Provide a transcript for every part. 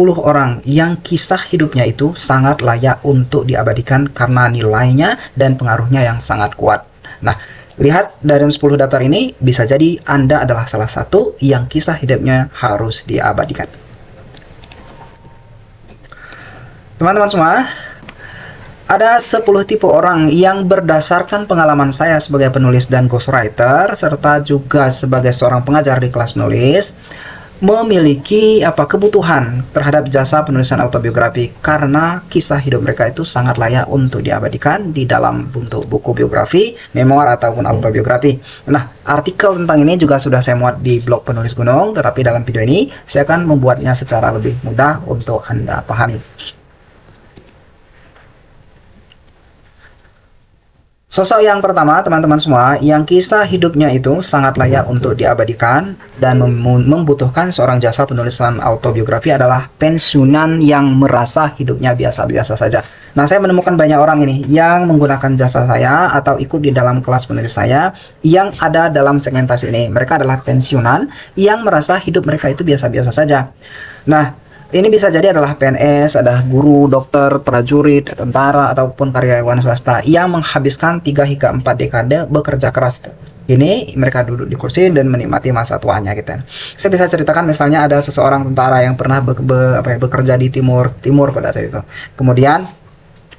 orang yang kisah hidupnya itu sangat layak untuk diabadikan karena nilainya dan pengaruhnya yang sangat kuat. Nah, lihat dari 10 daftar ini, bisa jadi Anda adalah salah satu yang kisah hidupnya harus diabadikan. Teman-teman semua, ada 10 tipe orang yang berdasarkan pengalaman saya sebagai penulis dan ghostwriter, serta juga sebagai seorang pengajar di kelas menulis, memiliki kebutuhan terhadap jasa penulisan autobiografi karena kisah hidup mereka itu sangat layak untuk diabadikan di dalam bentuk buku biografi, memoir ataupun autobiografi. Nah, artikel tentang ini juga sudah saya muat di blog Penulis Gunung, tetapi dalam video ini saya akan membuatnya secara lebih mudah untuk Anda pahami. Sosok yang pertama, teman-teman semua, yang kisah hidupnya itu sangat layak untuk diabadikan dan membutuhkan seorang jasa penulisan autobiografi adalah pensiunan yang merasa hidupnya biasa-biasa saja. Nah, saya menemukan banyak orang ini yang menggunakan jasa saya atau ikut di dalam kelas penulis saya yang ada dalam segmentasi ini. Mereka adalah pensiunan yang merasa hidup mereka itu biasa-biasa saja. Nah, ini bisa jadi adalah PNS, ada guru, dokter, prajurit, tentara, ataupun karyawan swasta yang menghabiskan 3 hingga 4 dekade bekerja keras. Ini mereka duduk di kursi dan menikmati masa tuanya gitu. Saya bisa ceritakan misalnya ada seseorang tentara yang pernah bekerja di timur pada saat itu. Kemudian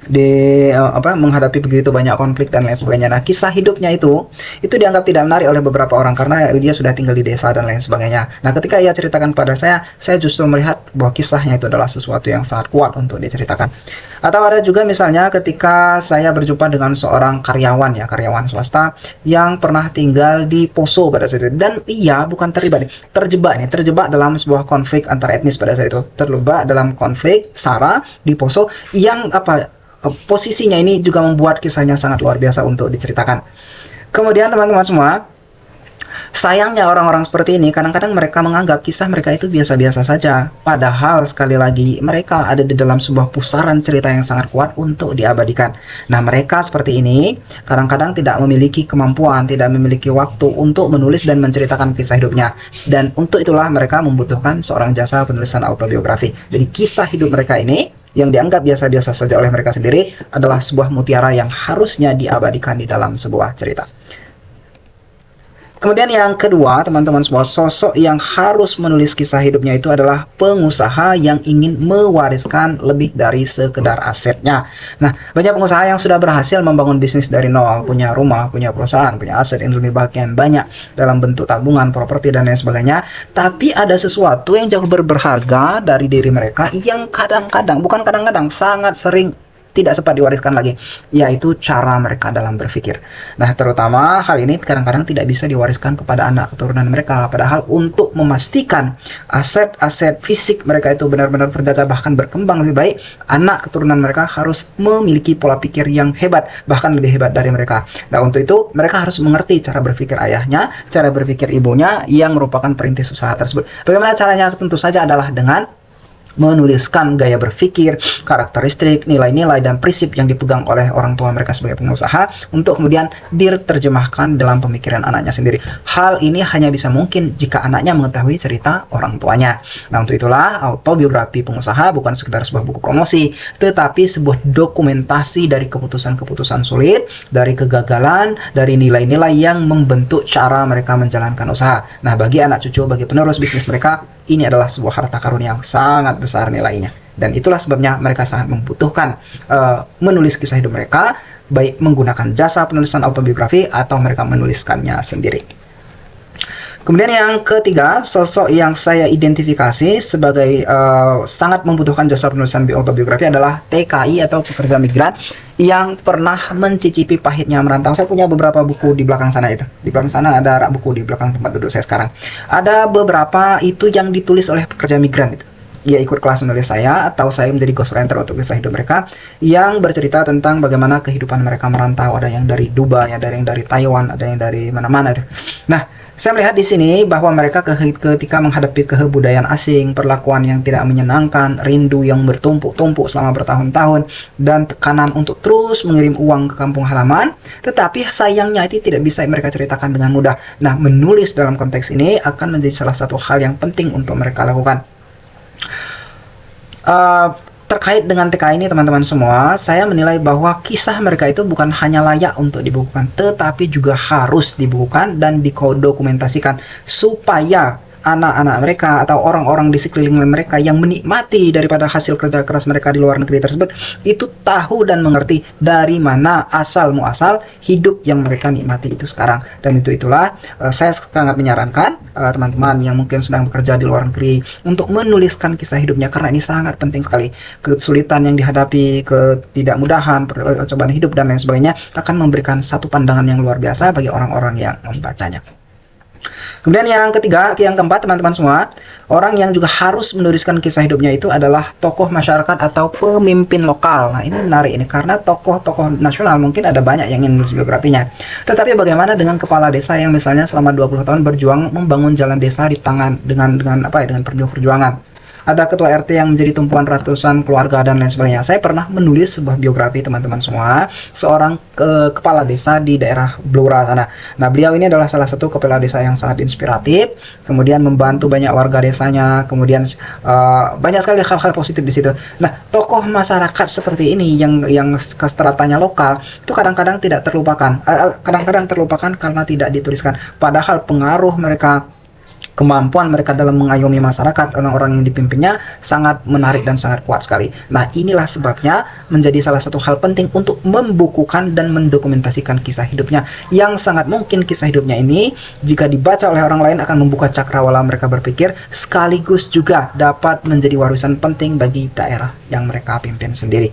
menghadapi begitu banyak konflik dan lain sebagainya. Nah, kisah hidupnya itu dianggap tidak menarik oleh beberapa orang karena dia sudah tinggal di desa dan lain sebagainya. Nah, ketika ia ceritakan pada saya justru melihat bahwa kisahnya itu adalah sesuatu yang sangat kuat untuk diceritakan. Atau ada juga misalnya ketika saya berjumpa dengan seorang karyawan swasta yang pernah tinggal di Poso pada saat itu, dan ia bukan terjebak dalam sebuah konflik antar etnis pada saat itu, terlibat dalam konflik SARA di Poso yang posisinya ini juga membuat kisahnya sangat luar biasa untuk diceritakan. Kemudian teman-teman semua, sayangnya orang-orang seperti ini kadang-kadang mereka menganggap kisah mereka itu biasa-biasa saja, padahal sekali lagi mereka ada di dalam sebuah pusaran cerita yang sangat kuat untuk diabadikan. Nah, mereka seperti ini kadang-kadang tidak memiliki kemampuan, tidak memiliki waktu untuk menulis dan menceritakan kisah hidupnya, dan untuk itulah mereka membutuhkan seorang jasa penulisan autobiografi. Jadi kisah hidup mereka ini yang dianggap biasa-biasa saja oleh mereka sendiri adalah sebuah mutiara yang harusnya diabadikan di dalam sebuah cerita. Kemudian yang kedua, teman-teman semua, sosok yang harus menulis kisah hidupnya itu adalah pengusaha yang ingin mewariskan lebih dari sekedar asetnya. Nah, banyak pengusaha yang sudah berhasil membangun bisnis dari nol, punya rumah, punya perusahaan, punya aset yang lebih banyak dalam bentuk tabungan, properti, dan lain sebagainya. Tapi ada sesuatu yang jauh berharga dari diri mereka yang sangat sering tidak sempat diwariskan lagi, yaitu cara mereka dalam berpikir. Nah, terutama hal ini kadang-kadang tidak bisa diwariskan kepada anak keturunan mereka, padahal untuk memastikan aset-aset fisik mereka itu benar-benar terjaga bahkan berkembang lebih baik, anak keturunan mereka harus memiliki pola pikir yang hebat, bahkan lebih hebat dari mereka. Nah, untuk itu mereka harus mengerti cara berpikir ayahnya, cara berpikir ibunya yang merupakan perintis usaha tersebut. Bagaimana caranya? Tentu saja adalah dengan menuliskan gaya berpikir, karakteristik, nilai-nilai, dan prinsip yang dipegang oleh orang tua mereka sebagai pengusaha untuk kemudian diterjemahkan dalam pemikiran anaknya sendiri. Hal ini hanya bisa mungkin jika anaknya mengetahui cerita orang tuanya. Nah, untuk itulah autobiografi pengusaha bukan sekedar sebuah buku promosi, tetapi sebuah dokumentasi dari keputusan-keputusan sulit, dari kegagalan, dari nilai-nilai yang membentuk cara mereka menjalankan usaha. Nah, bagi anak cucu, bagi penerus bisnis mereka, ini adalah sebuah harta karun yang sangat besar nilainya. Dan itulah sebabnya mereka sangat membutuhkan menulis kisah hidup mereka, baik menggunakan jasa penulisan autobiografi atau mereka menuliskannya sendiri. Kemudian yang ketiga, sosok yang saya identifikasi sebagai sangat membutuhkan jasa penulisan autobiografi adalah TKI atau pekerja migran yang pernah mencicipi pahitnya merantau. Saya punya beberapa buku di belakang sana itu. Di belakang sana ada rak buku di belakang tempat duduk saya sekarang. Ada beberapa itu yang ditulis oleh pekerja migran itu. Ia ikut kelas menulis saya atau saya menjadi ghostwriter untuk kisah hidup mereka yang bercerita tentang bagaimana kehidupan mereka merantau. Ada yang dari Dubai, ada yang dari Taiwan, ada yang dari mana-mana itu. Nah, saya melihat di sini bahwa mereka ketika menghadapi kebudayaan asing, perlakuan yang tidak menyenangkan, rindu yang bertumpuk-tumpuk selama bertahun-tahun, dan tekanan untuk terus mengirim uang ke kampung halaman, tetapi sayangnya itu tidak bisa mereka ceritakan dengan mudah. Nah, menulis dalam konteks ini akan menjadi salah satu hal yang penting untuk mereka lakukan. Terkait dengan TK ini teman-teman semua, saya menilai bahwa kisah mereka itu bukan hanya layak untuk dibukukan, tetapi juga harus dibukukan dan didokumentasikan supaya anak-anak mereka atau orang-orang di sekeliling mereka yang menikmati daripada hasil kerja keras mereka di luar negeri tersebut itu tahu dan mengerti dari mana asal muasal hidup yang mereka nikmati itu sekarang. Dan itulah saya sangat menyarankan teman-teman yang mungkin sedang bekerja di luar negeri untuk menuliskan kisah hidupnya, karena ini sangat penting sekali. Kesulitan yang dihadapi, ketidakmudahan, cobaan hidup dan lain sebagainya akan memberikan satu pandangan yang luar biasa bagi orang-orang yang membacanya. Kemudian yang ketiga, yang keempat teman-teman semua, orang yang juga harus menuliskan kisah hidupnya itu adalah tokoh masyarakat atau pemimpin lokal. Nah, ini menarik ini karena tokoh-tokoh nasional mungkin ada banyak yang ingin menulis biografinya. Tetapi bagaimana dengan kepala desa yang misalnya selama 20 tahun berjuang membangun jalan desa di tangan dengan perjuangan? Ada ketua RT yang menjadi tumpuan ratusan keluarga dan lain sebagainya. Saya pernah menulis sebuah biografi teman-teman semua, seorang kepala desa di daerah Blora sana. Nah, beliau ini adalah salah satu kepala desa yang sangat inspiratif, kemudian membantu banyak warga desanya, kemudian banyak sekali hal-hal positif di situ. Nah, tokoh masyarakat seperti ini yang stratanya lokal itu kadang-kadang tidak terlupakan, kadang-kadang terlupakan karena tidak dituliskan. Padahal pengaruh mereka, kemampuan mereka dalam mengayomi masyarakat, orang-orang yang dipimpinnya sangat menarik dan sangat kuat sekali. Nah, inilah sebabnya menjadi salah satu hal penting untuk membukukan dan mendokumentasikan kisah hidupnya, yang sangat mungkin kisah hidupnya ini jika dibaca oleh orang lain akan membuka cakrawala mereka berpikir, sekaligus juga dapat menjadi warisan penting bagi daerah yang mereka pimpin sendiri.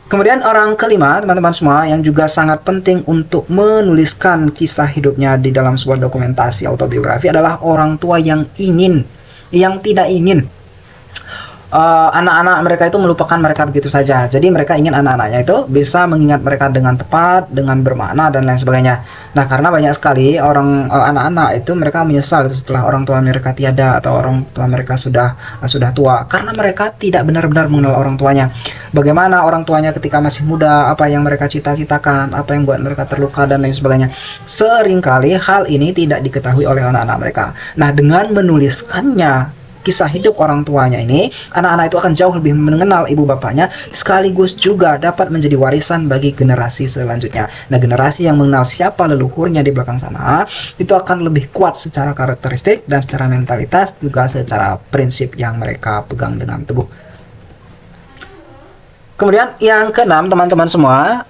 Kemudian orang kelima, teman-teman semua, yang juga sangat penting untuk menuliskan kisah hidupnya di dalam sebuah dokumentasi autobiografi adalah orang tua yang tidak ingin anak-anak mereka itu melupakan mereka begitu saja. Jadi mereka ingin anak-anaknya itu bisa mengingat mereka dengan tepat, dengan bermakna dan lain sebagainya. Nah, karena banyak sekali anak-anak itu mereka menyesal gitu setelah orang tua mereka tiada atau orang tua mereka sudah tua, karena mereka tidak benar-benar mengenal orang tuanya. Bagaimana orang tuanya ketika masih muda, apa yang mereka cita-citakan, apa yang buat mereka terluka dan lain sebagainya. Seringkali hal ini tidak diketahui oleh anak-anak mereka. Nah, dengan menuliskannya kisah hidup orang tuanya ini, anak-anak itu akan jauh lebih mengenal ibu bapaknya, sekaligus juga dapat menjadi warisan bagi generasi selanjutnya. Nah, generasi yang mengenal siapa leluhurnya di belakang sana, itu akan lebih kuat secara karakteristik dan secara mentalitas, juga secara prinsip yang mereka pegang dengan teguh. Kemudian yang keenam, teman-teman semua,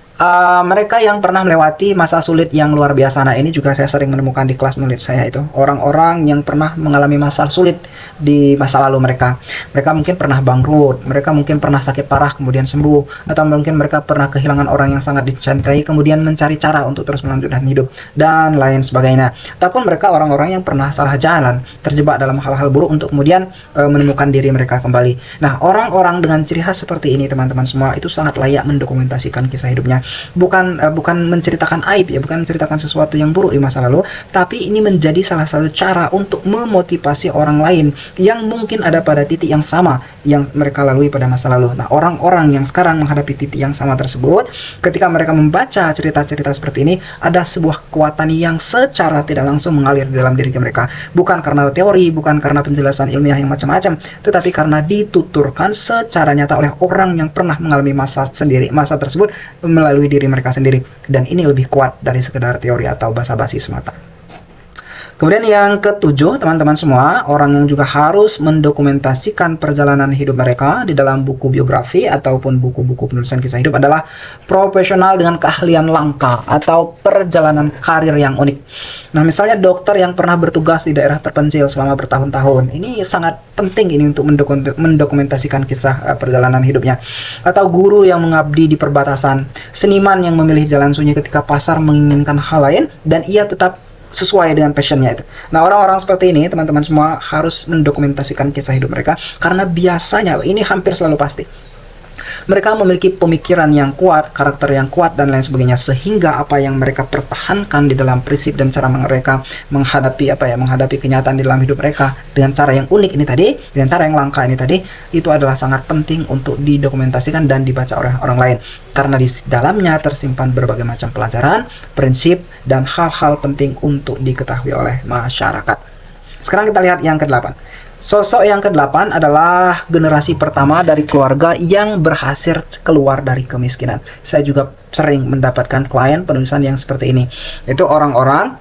mereka yang pernah melewati masa sulit yang luar biasa. Nah, ini juga saya sering menemukan di kelas menulis saya itu, orang-orang yang pernah mengalami masa sulit di masa lalu mereka. Mereka mungkin pernah bangkrut, mereka mungkin pernah sakit parah kemudian sembuh, atau mungkin mereka pernah kehilangan orang yang sangat dicintai kemudian mencari cara untuk terus melanjutkan hidup dan lain sebagainya. Ataupun mereka orang-orang yang pernah salah jalan, terjebak dalam hal-hal buruk untuk kemudian menemukan diri mereka kembali. Nah, orang-orang dengan ciri khas seperti ini, teman-teman semua, itu sangat layak mendokumentasikan kisah hidupnya. Bukan menceritakan aib ya, bukan menceritakan sesuatu yang buruk di masa lalu, tapi ini menjadi salah satu cara untuk memotivasi orang lain yang mungkin ada pada titik yang sama yang mereka lalui pada masa lalu. Nah, orang-orang yang sekarang menghadapi titik yang sama tersebut, ketika mereka membaca cerita-cerita seperti ini, ada sebuah kekuatan yang secara tidak langsung mengalir di dalam diri mereka, bukan karena teori, bukan karena penjelasan ilmiah yang macam-macam, tetapi karena dituturkan secara nyata oleh orang yang pernah mengalami masa tersebut melalui diri mereka sendiri, dan ini lebih kuat dari sekedar teori atau basa-basi semata. Kemudian yang ketujuh, teman-teman semua, orang yang juga harus mendokumentasikan perjalanan hidup mereka di dalam buku biografi ataupun buku-buku penulisan kisah hidup adalah profesional dengan keahlian langka atau perjalanan karir yang unik. Nah, misalnya dokter yang pernah bertugas di daerah terpencil selama bertahun-tahun, ini sangat penting ini untuk mendokumentasikan kisah perjalanan hidupnya. Atau guru yang mengabdi di perbatasan, seniman yang memilih jalan sunyi ketika pasar menginginkan hal lain dan ia tetap sesuai dengan passionnya itu. Nah, orang-orang seperti ini, teman-teman semua, harus mendokumentasikan kisah hidup mereka, karena biasanya, ini hampir selalu pasti, mereka memiliki pemikiran yang kuat, karakter yang kuat, dan lain sebagainya, sehingga apa yang mereka pertahankan di dalam prinsip dan cara mereka menghadapi kenyataan di dalam hidup mereka dengan cara yang unik ini tadi, dengan cara yang langka ini tadi, itu adalah sangat penting untuk didokumentasikan dan dibaca oleh orang lain, karena di dalamnya tersimpan berbagai macam pelajaran, prinsip, dan hal-hal penting untuk diketahui oleh masyarakat. Sekarang kita lihat yang ke-8. Sosok yang ke-8 adalah generasi pertama dari keluarga yang berhasil keluar dari kemiskinan. Saya juga sering mendapatkan klien penulisan yang seperti ini. Itu orang-orang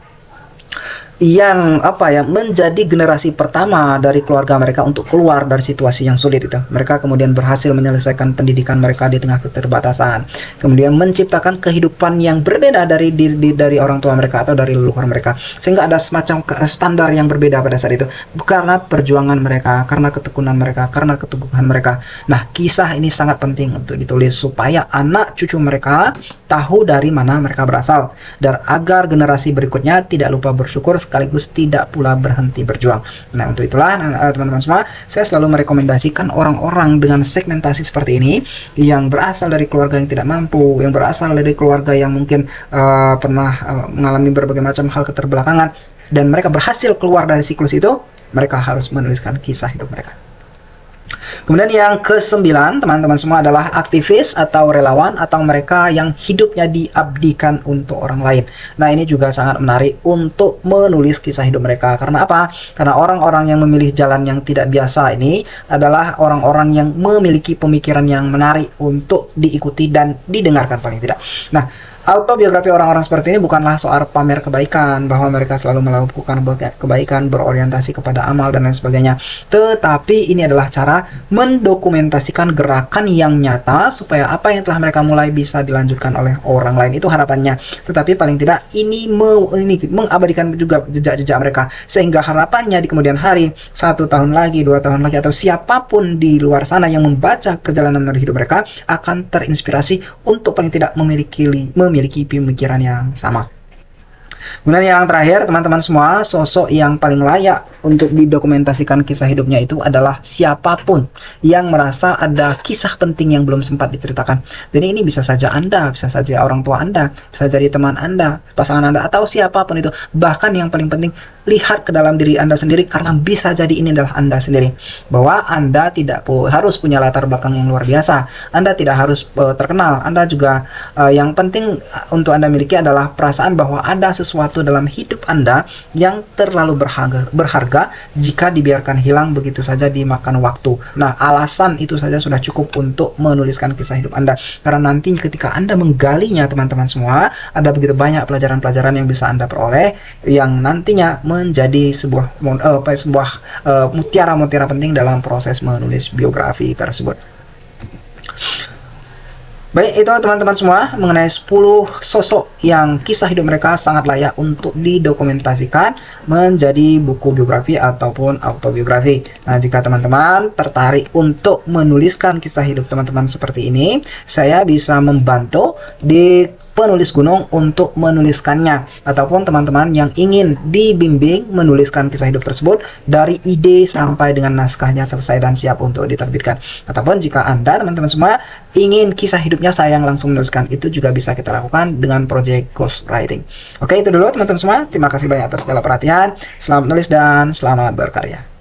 yang menjadi generasi pertama dari keluarga mereka untuk keluar dari situasi yang sulit itu. Mereka kemudian berhasil menyelesaikan pendidikan mereka di tengah keterbatasan, kemudian menciptakan kehidupan yang berbeda dari orang tua mereka atau dari leluhur mereka, sehingga ada semacam standar yang berbeda pada saat itu karena perjuangan mereka, karena ketekunan mereka, karena keteguhan mereka. Nah, kisah ini sangat penting untuk ditulis supaya anak cucu mereka tahu dari mana mereka berasal, dan agar generasi berikutnya tidak lupa bersyukur sekaligus tidak pula berhenti berjuang. Nah, untuk itulah teman-teman semua, saya selalu merekomendasikan orang-orang dengan segmentasi seperti ini yang berasal dari keluarga yang tidak mampu, yang berasal dari keluarga yang mungkin pernah mengalami berbagai macam hal keterbelakangan, dan mereka berhasil keluar dari siklus itu. Mereka harus menuliskan kisah hidup mereka. Kemudian yang ke-9, teman-teman semua, adalah aktivis atau relawan atau mereka yang hidupnya diabdikan untuk orang lain. Nah, ini juga sangat menarik untuk menulis kisah hidup mereka. Karena apa? Karena orang-orang yang memilih jalan yang tidak biasa ini adalah orang-orang yang memiliki pemikiran yang menarik untuk diikuti dan didengarkan paling tidak. Nah, autobiografi orang-orang seperti ini bukanlah soal pamer kebaikan, bahwa mereka selalu melakukan kebaikan, berorientasi kepada amal dan lain sebagainya. Tetapi ini adalah cara mendokumentasikan gerakan yang nyata supaya apa yang telah mereka mulai bisa dilanjutkan oleh orang lain. Itu harapannya. Tetapi paling tidak ini mengabadikan juga jejak-jejak mereka, sehingga harapannya di kemudian hari, 1 tahun lagi, 2 tahun lagi, atau siapapun di luar sana yang membaca perjalanan hidup mereka akan terinspirasi untuk paling tidak memiliki pemikiran yang sama. Kemudian yang terakhir, teman-teman semua, sosok yang paling layak untuk didokumentasikan kisah hidupnya itu adalah siapapun yang merasa ada kisah penting yang belum sempat diceritakan. Jadi ini bisa saja Anda, bisa saja orang tua Anda, bisa jadi teman Anda, pasangan Anda, atau siapapun itu. Bahkan yang paling penting, lihat ke dalam diri Anda sendiri, karena bisa jadi ini adalah Anda sendiri. Bahwa Anda tidak harus punya latar belakang yang luar biasa, Anda tidak harus terkenal, Anda juga yang penting untuk Anda miliki adalah perasaan bahwa ada sesuatu dalam hidup Anda yang terlalu berharga jika dibiarkan hilang begitu saja dimakan waktu. Nah, alasan itu saja sudah cukup untuk menuliskan kisah hidup Anda. Karena nanti ketika Anda menggalinya, teman-teman semua, ada begitu banyak pelajaran-pelajaran yang bisa Anda peroleh yang nantinya menjadi sebuah mutiara-mutiara penting dalam proses menulis biografi tersebut. Baik, itu teman-teman semua mengenai 10 sosok yang kisah hidup mereka sangat layak untuk didokumentasikan menjadi buku biografi ataupun autobiografi. Nah, jika teman-teman tertarik untuk menuliskan kisah hidup teman-teman seperti ini, saya bisa membantu di penulis gunung untuk menuliskannya, ataupun teman-teman yang ingin dibimbing menuliskan kisah hidup tersebut dari ide sampai dengan naskahnya selesai dan siap untuk diterbitkan. Ataupun jika Anda, teman-teman semua, ingin kisah hidupnya saya yang langsung menuliskan, itu juga bisa kita lakukan dengan project ghostwriting. Oke, itu dulu teman-teman semua. Terima kasih banyak atas segala perhatian. Selamat menulis dan selamat berkarya.